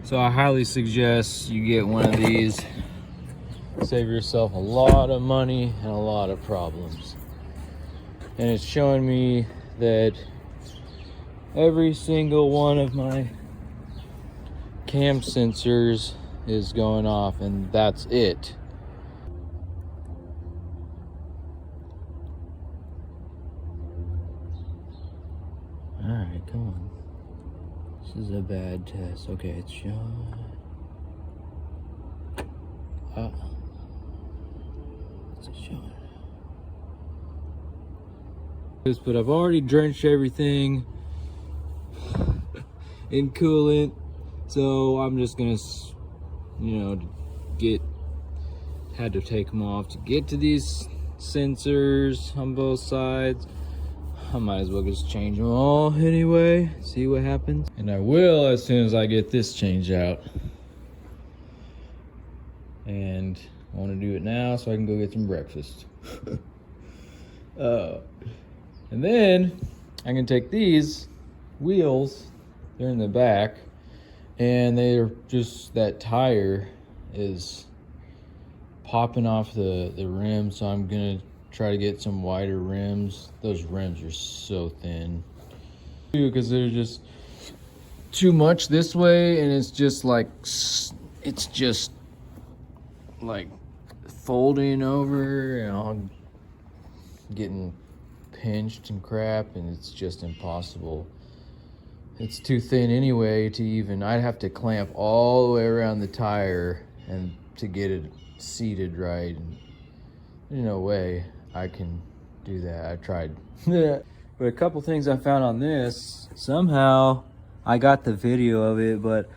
So I highly suggest you get one of these. Save yourself a lot of money and a lot of problems. And it's showing me that every single one of my cam sensors is going off, and that's it. All right, come on. This is a bad test. Okay, it's showing. What's it showing? But I've already drenched everything in coolant, so I'm just gonna, had to take them off to get to these sensors on both sides. I might as well just change them all anyway, see what happens. And I will as soon as I get this changed out. And I want to do it now so I can go get some breakfast. And then I can take these wheels, they're in the back, and they're just, that tire is popping off the rim, so I'm gonna try to get some wider rims. Those rims are so thin because they're just too much this way, and it's just like folding over and all getting pinched and crap, and it's just impossible. It's too thin anyway to even, I'd have to clamp all the way around the tire and to get it seated right, and there's no way I can do that. I tried. But a couple things I found on this, somehow I got the video of it, but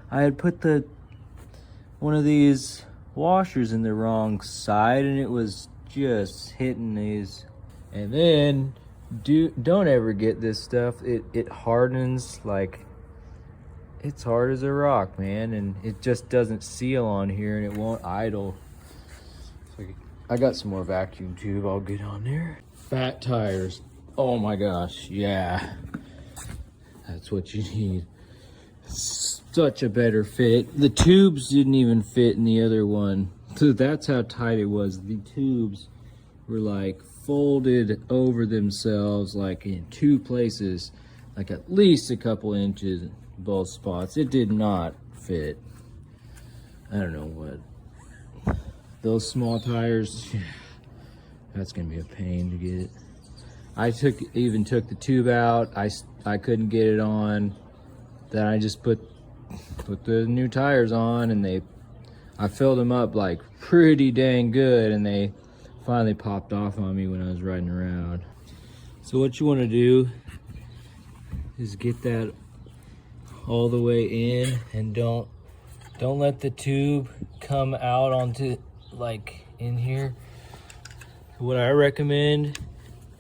I had put one of these washers in the wrong side, and it was just hitting these. And then don't ever get this stuff. It hardens, like it's hard as a rock, man, and it just doesn't seal on here, and it won't idle. So I got some more vacuum tube I'll get on there. Fat tires. Oh my gosh, yeah. That's what you need. Such a better fit. The tubes didn't even fit in the other one. So that's how tight it was. The tubes were like folded over themselves, like in two places, like at least a couple inches in both spots. It did not fit. I don't know what. Those small tires, that's gonna be a pain to get. I even took the tube out. I couldn't get it on. Then I just put the new tires on, and I filled them up like pretty dang good, and they finally popped off on me when I was riding around. So what you want to do is get that all the way in, and don't let the tube come out onto like in here. What I recommend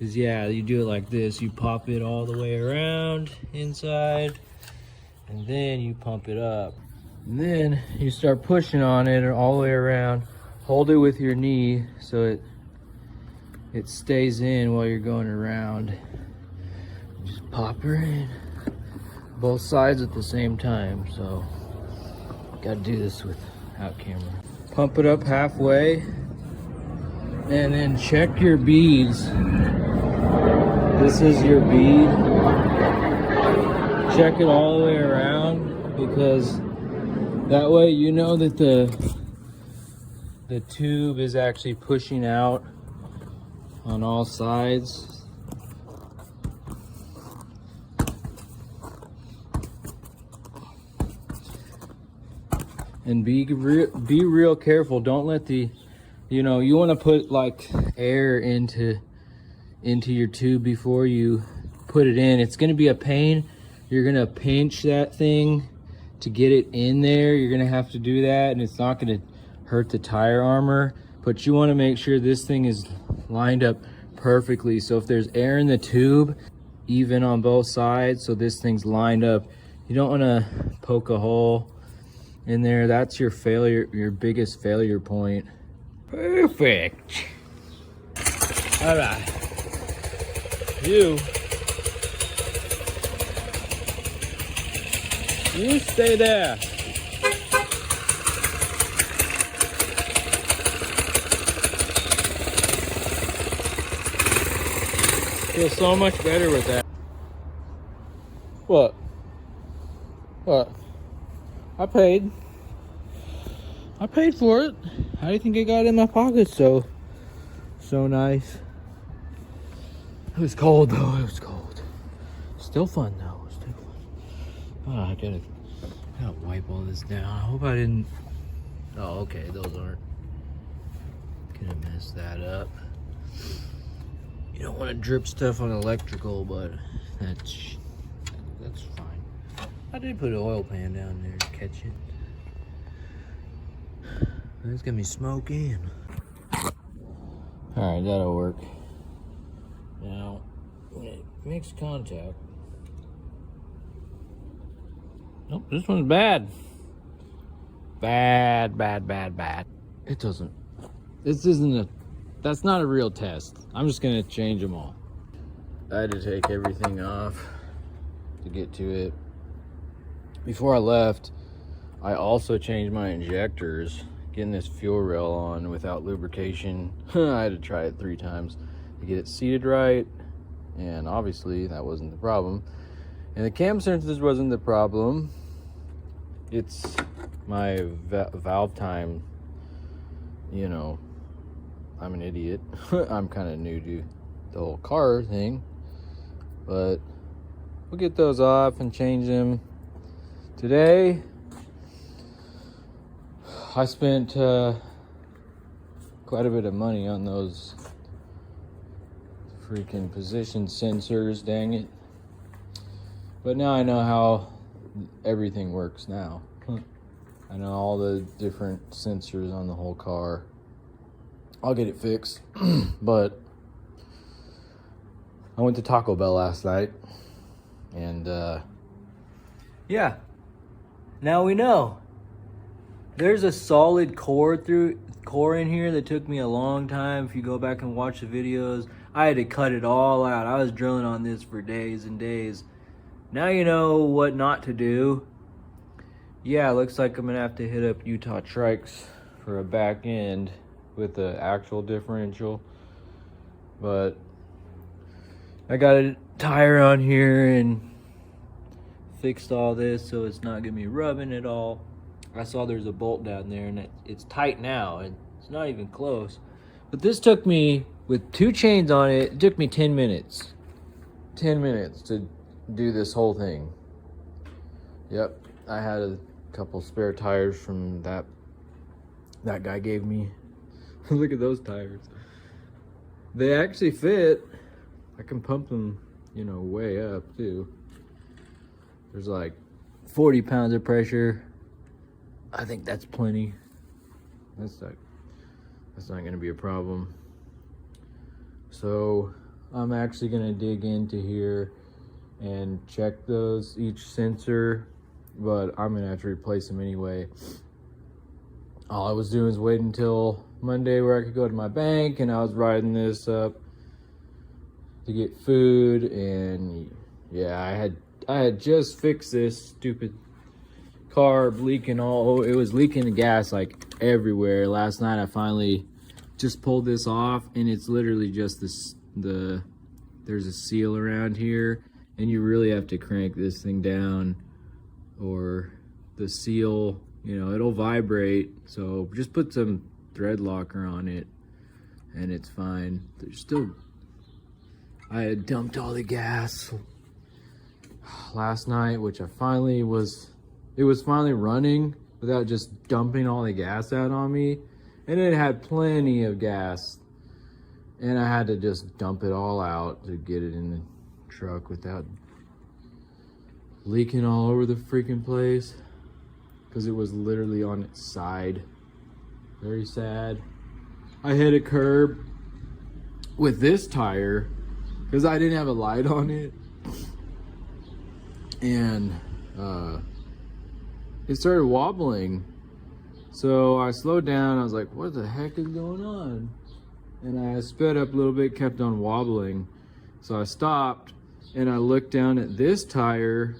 is, yeah, you do it like this. You pop it all the way around inside, and then you pump it up. And then you start pushing on it all the way around. Hold it with your knee so it stays in while you're going around. Just pop her in. Both sides at the same time, so gotta do this without camera. Pump it up halfway, and then check your beads. This is your bead. Check it all the way around, because that way you know that the tube is actually pushing out on all sides. And be real careful. Don't let the, you know, you want to put like air into your tube before you put it in. It's going to be a pain. You're going to pinch that thing to get it in there. You're going to have to do that, and it's not going to hurt the tire armor, but you want to make sure this thing is lined up perfectly. So if there's air in the tube, even on both sides, so this thing's lined up, you don't want to poke a hole in there. That's your failure, your biggest failure point. Perfect. All right. You stay there. Feels so much better with that. What? What? I paid for it. How do you think I got it in my pocket so nice? It was cold though, it was cold. Still fun though, still fun. Oh, I gotta wipe all this down. I hope I didn't, oh okay, those aren't gonna mess that up. You don't want to drip stuff on electrical, but that's fine. I did put an oil pan down there to catch it. It's gonna be smoking. Alright, that'll work. Now, when it makes contact. Nope, this one's bad. Bad. It doesn't. That's not a real test. I'm just gonna change them all. I had to take everything off to get to it. Before I left, I also changed my injectors. Getting this fuel rail on without lubrication, I had to try it 3 times to get it seated right, and obviously that wasn't the problem. And the cam sensors wasn't the problem. It's my valve time. You know, I'm an idiot. I'm kind of new to the whole car thing, but we'll get those off and change them today. I spent quite a bit of money on those freaking position sensors, dang it. But now I know how everything works now. I know all the different sensors on the whole car. I'll get it fixed. But I went to Taco Bell last night, and yeah, now we know. There's a solid core in here that took me a long time. If you go back and watch the videos, I had to cut it all out. I was drilling on this for days and days. Now you know what not to do. Yeah, looks like I'm gonna have to hit up Utah Trikes for a back end with the actual differential. But I got a tire on here and fixed all this so it's not gonna be rubbing at all. I saw there's a bolt down there and it's tight now and it's not even close. But this took me, with 2 chains on it, it took me 10 minutes. 10 minutes to do this whole thing. Yep, I had a couple spare tires from that guy gave me. Look at those tires. They actually fit. I can pump them, you know, way up too. There's like 40 pounds of pressure. I think that's plenty. That's not gonna be a problem. So I'm actually gonna dig into here and check each sensor, but I'm gonna have to replace them anyway. All I was doing was waiting until Monday where I could go to my bank, and I was riding this up to get food, and yeah, I had just fixed this stupid carb leaking it was leaking gas like everywhere. Last night I finally just pulled this off, and it's literally just there's a seal around here, and you really have to crank this thing down or the seal, you know, it'll vibrate. So just put some thread locker on it and it's fine. There's still I had dumped all the gas last night, which it was finally running without just dumping all the gas out on me. And it had plenty of gas. And I had to just dump it all out to get it in the truck without leaking all over the freaking place. Because it was literally on its side. Very sad. I hit a curb with this tire because I didn't have a light on it. And it started wobbling. So I slowed down. I was like, what the heck is going on? And I sped up a little bit, kept on wobbling. So I stopped and I looked down at this tire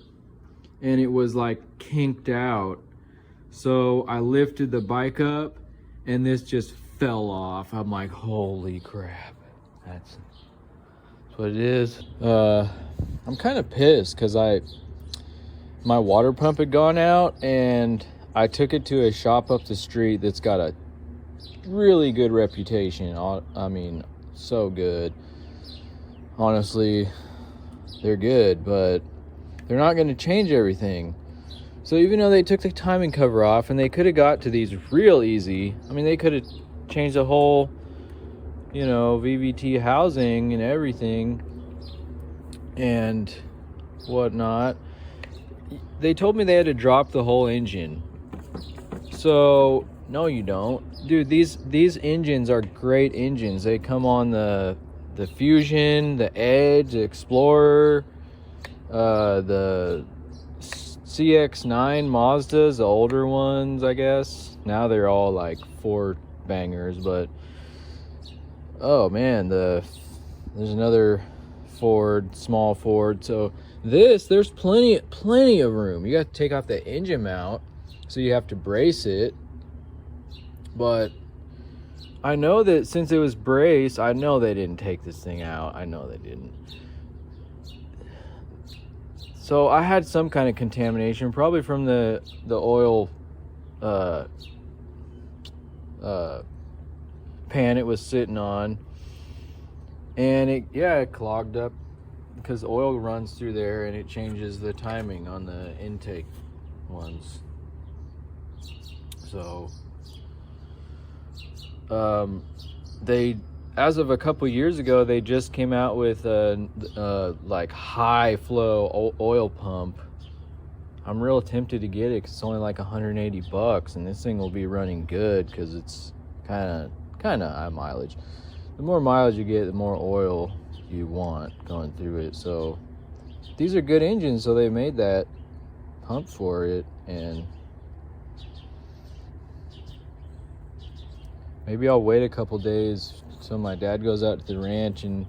and it was like kinked out. So I lifted the bike up and this just fell off. I'm like, holy crap. That's what it is. I'm kind of pissed because my water pump had gone out and I took it to a shop up the street that's got a really good reputation. I mean, so good. Honestly, they're good, but they're not going to change everything. So even though they took the timing cover off and they could have got to these real easy, I mean, they could have changed the whole, VVT housing and everything and whatnot. They told me they had to drop the whole engine. So no, you don't, dude. These engines are great engines. They come on the Fusion, the Edge, the Explorer, the CX-9 Mazdas, the older ones, I guess. Now they're all like 4 bangers, but oh man, there's another Ford, small Ford. So there's plenty of room. You got to take off the engine mount, so you have to brace it. But I know that since it was braced, I know they didn't take this thing out. I know they didn't. So I had some kind of contamination, probably from the oil pan it was sitting on. And it clogged up because oil runs through there and it changes the timing on the intake ones. So they, as of a couple years ago, they just came out with a like high flow oil pump. I'm real tempted to get it because it's only like $180, and this thing will be running good because it's kind of high mileage. The more mileage you get, the more oil you want going through it. So these are good engines, so they made that pump for it. And maybe I'll wait a couple days till my dad goes out to the ranch and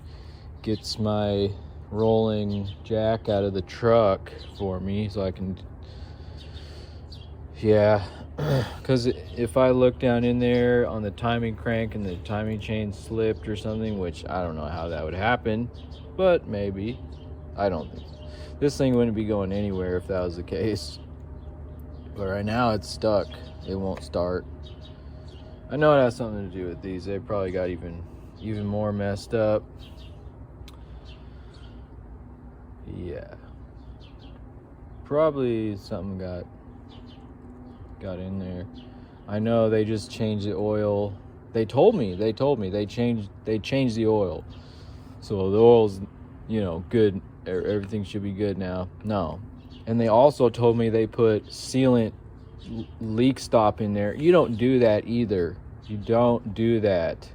gets my rolling jack out of the truck for me so I can, because if I look down in there on the timing crank and the timing chain slipped or something, which I don't know how that would happen, but maybe. I don't think so. This thing wouldn't be going anywhere if that was the case. But right now it's stuck. It won't start. I know it has something to do with these. They probably got even more messed up. Yeah. Probably something got in there. I know they just changed the oil. They told me they changed the oil. So the oil's, good. Everything should be good now. No. And they also told me they put sealant leak stop in there. You don't do that either. You don't do that.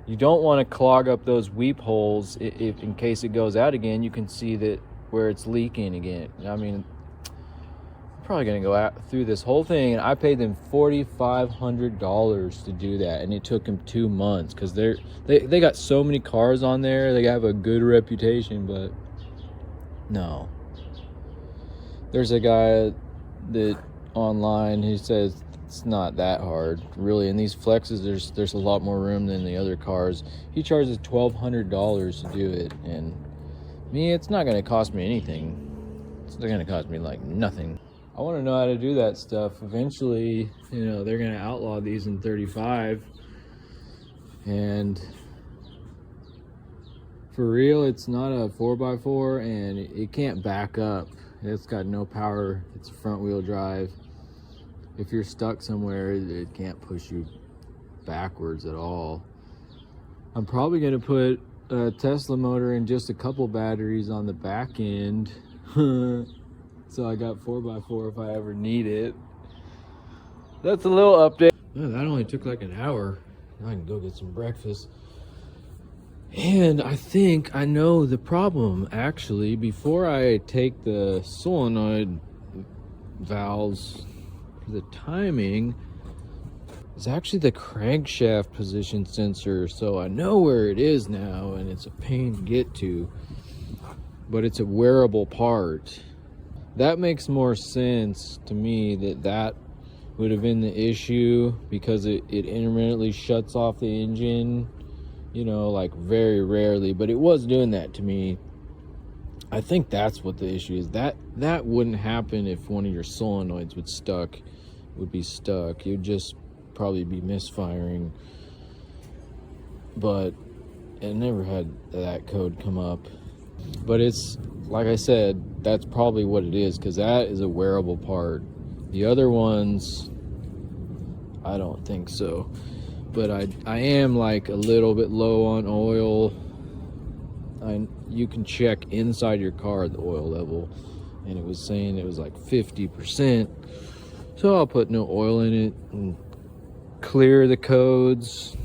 You don't want to clog up those weep holes. If in case it goes out again, you can see that where it's leaking again. I mean, I'm probably gonna go out through this whole thing, and I paid them $4,500 to do that, and it took them 2 months because they got so many cars on there. They have a good reputation, but no. There's a guy that online, he says it's not that hard, really. In these Flexes, there's a lot more room than the other cars. He charges $1,200 to do it, and me, it's not going to cost me anything. It's going to cost me like nothing. I want to know how to do that stuff. Eventually, they're going to outlaw these in 35, and For real, it's not a 4x4 and it can't back up. It's got no power. It's front wheel drive. If you're stuck somewhere, it can't push you backwards at all. I'm probably gonna put a Tesla motor and just a couple batteries on the back end. So I got 4x4 if I ever need it. That's a little update. Oh, that only took like an hour. Now I can go get some breakfast. And I think I know the problem, actually. Before I take the solenoid valves for the timing, it's actually the crankshaft position sensor. So I know where it is now, and it's a pain to get to. But it's a wearable part. That makes more sense to me, that would have been the issue, because it intermittently shuts off the engine. You know, like very rarely, but it was doing that to me. I think that's what the issue is. That wouldn't happen if one of your solenoids would be stuck. It would just probably be misfiring. But it never had that code come up. But it's, like I said, that's probably what it is, because that is a wearable part. The other ones, I don't think so. But I am like a little bit low on oil. You can check inside your car the oil level, and it was saying it was like 50%. So I'll put no oil in it and clear the codes.